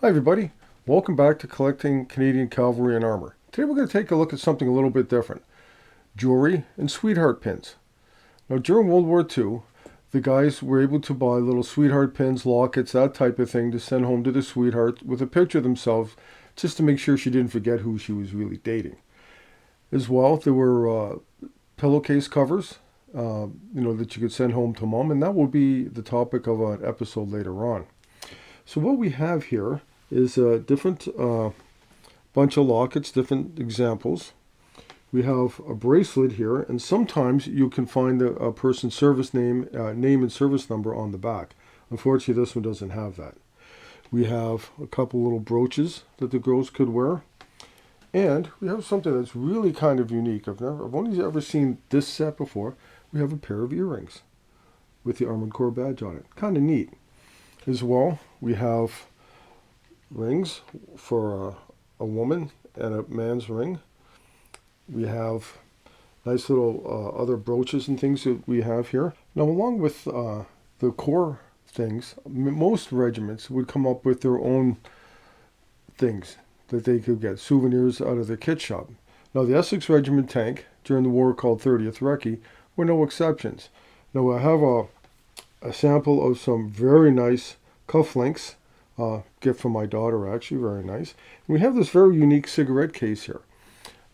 Hi everybody, welcome back to Collecting Canadian Cavalry and Armour. Today we're going to take a look at something a little bit different. Jewelry and sweetheart pins. Now during World War II, the guys were able to buy little sweetheart pins, lockets, that type of thing to send home to the sweetheart with a picture of themselves just to make sure she didn't forget who she was really dating. As well, there were pillowcase covers, that you could send home to mom, and that will be the topic of an episode later on. So what we have here is a different bunch of lockets, different examples. We have a bracelet here, and sometimes you can find a person's service name and service number on the back. Unfortunately, this one doesn't have that. We have a couple little brooches that the girls could wear. And we have something that's really kind of unique. I've only ever seen this set before. We have a pair of earrings with the Armored Corps badge on it. Kind of neat. As well, we have rings for a woman and a man's ring. We have nice little other brooches and things that we have here. Now, along with the Corps things, most regiments would come up with their own things that they could get, souvenirs out of their kit shop. Now, the Essex Regiment tank during the war called 30th Recce were no exceptions. Now, I have a sample of some very nice cufflinks, gift from my daughter, actually, very nice. And we have this very unique cigarette case here.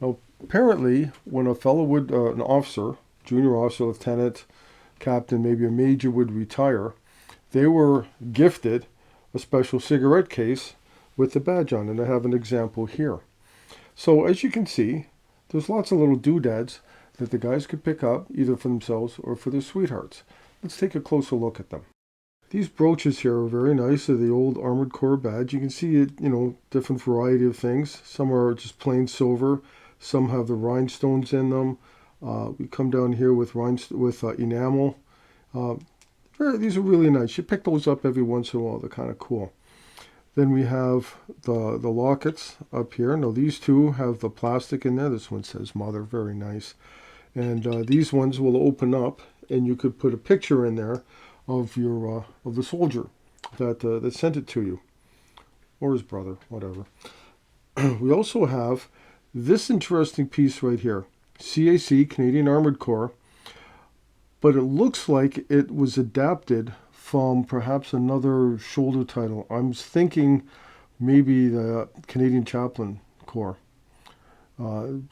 Now, apparently, when a fellow would, an officer, junior officer, lieutenant, captain, maybe a major would retire, they were gifted a special cigarette case with the badge on, and I have an example here. So as you can see, there's lots of little doodads that the guys could pick up either for themselves or for their sweethearts. Let's take a closer look at them. These brooches here are very nice. They're the old Armored Corps badge. You can see it, different variety of things. Some are just plain silver. Some have the rhinestones in them. We come down here with enamel. These are really nice. You pick those up every once in a while. They're kind of cool. Then we have the lockets up here. Now these two have the plastic in there. This one says mother, very nice. And these ones will open up, and you could put a picture in there of your of the soldier that sent it to you, or his brother, whatever. We also have this interesting piece right here, CAC, Canadian Armored Corps, but it looks like it was adapted from perhaps another shoulder title. I'm thinking maybe the Canadian Chaplain Corps,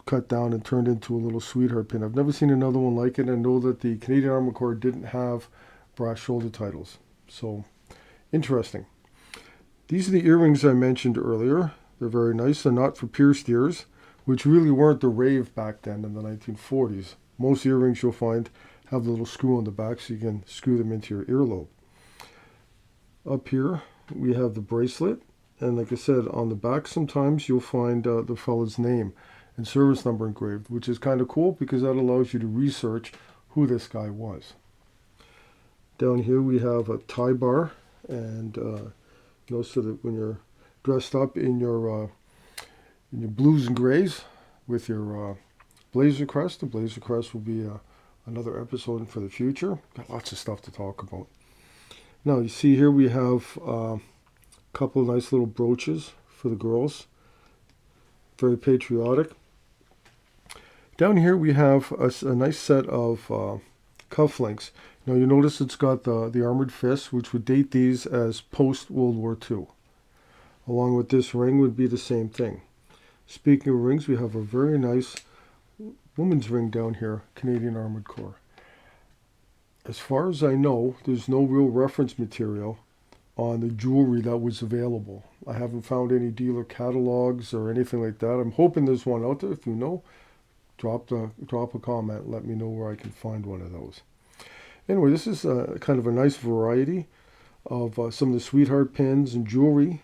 cut down and turned into a little sweetheart pin. I've never seen another one like it. I know that the Canadian Armored Corps didn't have brass shoulder titles. So, interesting. These are the earrings I mentioned earlier. They're very nice. They're not for pierced ears, which really weren't the rave back then in the 1940s. Most earrings you'll find have the little screw on the back so you can screw them into your earlobe. Up here, we have the bracelet. And like I said, on the back sometimes you'll find the fellow's name and service number engraved, which is kind of cool because that allows you to research who this guy was. Down here we have a tie bar, and so that when you're dressed up in your blues and grays with your blazer crest, the blazer crest will be another episode for the future. Got lots of stuff to talk about. Now you see here we have a couple of nice little brooches for the girls. Very patriotic. Down here we have a nice set of cufflinks. Now you notice it's got the armored fists, which would date these as post-World War II. Along with this ring would be the same thing. Speaking of rings, we have a very nice woman's ring down here, Canadian Armored Corps. As far as I know, there's no real reference material on the jewelry that was available. I haven't found any dealer catalogs or anything like that. I'm hoping there's one out there. If you know, drop a comment. Let me know where I can find one of those. Anyway, this is kind of a nice variety of some of the sweetheart pins and jewelry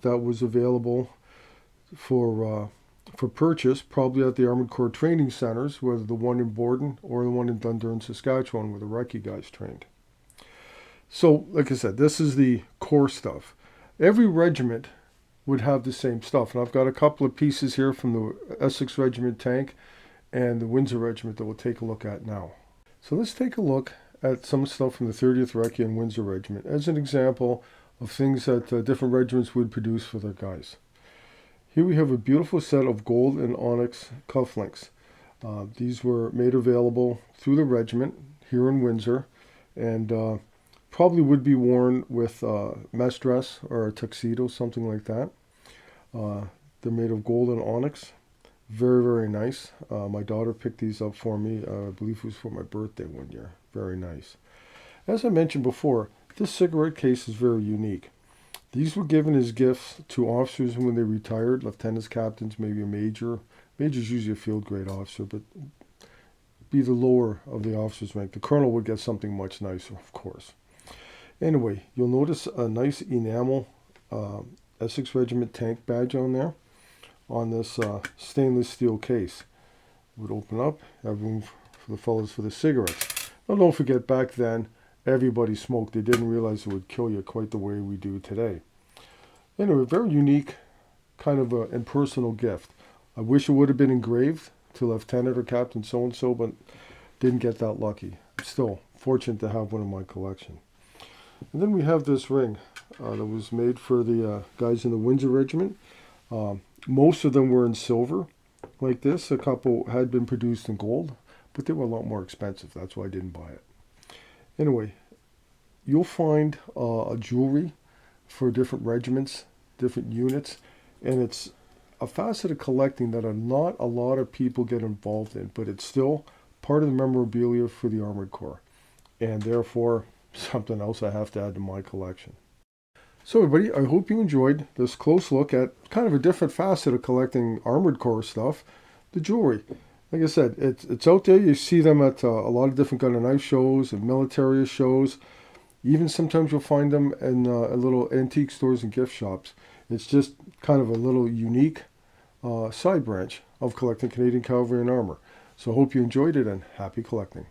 that was available for purchase, probably at the Armored Corps training centers, whether the one in Borden or the one in Dundurn, Saskatchewan, where the Recce guys trained. So, like I said, this is the core stuff. Every regiment would have the same stuff, and I've got a couple of pieces here from the Essex Regiment tank and the Windsor Regiment that we'll take a look at now. So let's take a look at some stuff from the 30th Recce and Windsor Regiment as an example of things that different regiments would produce for their guys. Here we have a beautiful set of gold and onyx cufflinks. These were made available through the regiment here in Windsor, and probably would be worn with mess dress or a tuxedo, something like that. They're made of gold and onyx. Very, very nice. My daughter picked these up for me. I believe it was for my birthday one year. Very nice. As I mentioned before, this cigarette case is very unique. These were given as gifts to officers when they retired, lieutenants, captains, maybe a major. Major's usually a field grade officer, but be the lower of the officer's rank. The colonel would get something much nicer, of course. Anyway, you'll notice a nice enamel Essex Regiment tank badge on there, on this stainless steel case. It would open up, have room for the fellows for the cigarettes. Now don't forget, back then, everybody smoked. They didn't realize it would kill you quite the way we do today. Anyway, very unique, kind of an impersonal gift. I wish it would have been engraved to Lieutenant or Captain so-and-so, but didn't get that lucky. Still, fortunate to have one in my collection. And then we have this ring that was made for the guys in the Windsor Regiment. Most of them were in silver, like this. A couple had been produced in gold, but they were a lot more expensive. That's why I didn't buy it. Anyway, you'll find a jewelry for different regiments, different units, and it's a facet of collecting that not a lot of people get involved in, but it's still part of the memorabilia for the Armored Corps, and therefore something else I have to add to my collection. So everybody, I hope you enjoyed this close look at kind of a different facet of collecting Armored Corps stuff, the jewelry. Like I said, it's out there. You see them at a lot of different gun and knife shows and military shows. Even sometimes you'll find them in little antique stores and gift shops. It's just kind of a little unique side branch of collecting Canadian Cavalry and Armour. So I hope you enjoyed it, and happy collecting.